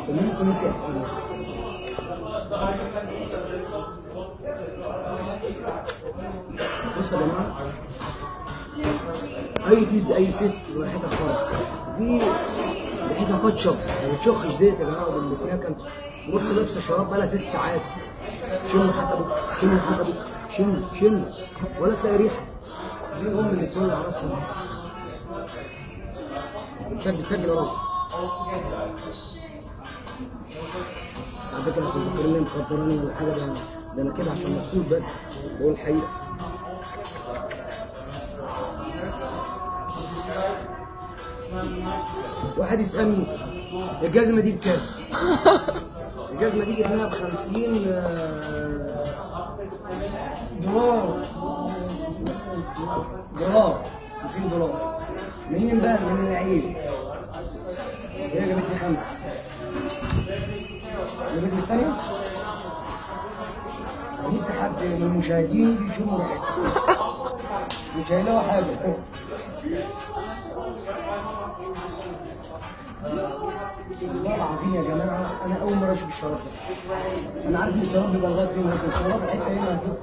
ممكن انت بص يا جماعه، اي كيس اي ست ريحتها خالص دي، ريحتها كاتشب ما بتشخش ديت يا جماعه وبتنكن. بص لابسه شراب بقالها 6 ساعات، شم حتى بك، شم حتى بك، شم ولا تلاقي ريحه. دي ام النسوان اللي اعرفها. بتسجل يا ريس. على فكره عشان تفكرني مخدراني ولا حاجه، ده انا كده عشان مبسوط بس بقول الحقيقه. واحد يسألني الجزمة دي بكام؟ الجزمة دي جبناها ب50 دولار. 50 دولار. منين بقى؟ من العيب. هي جابت لي 5. جابت لي الثانية؟ نفسي حد من المشاهدين يجي يشوفوا ريحتي. مش هيلاقوا حاجة. والله العظيم يا جماعه انا اول مره اشوف الشراب ده. انا عارف ان الشراب بيبقى لغايه فين، لكن الشراب حته هنا هتبص.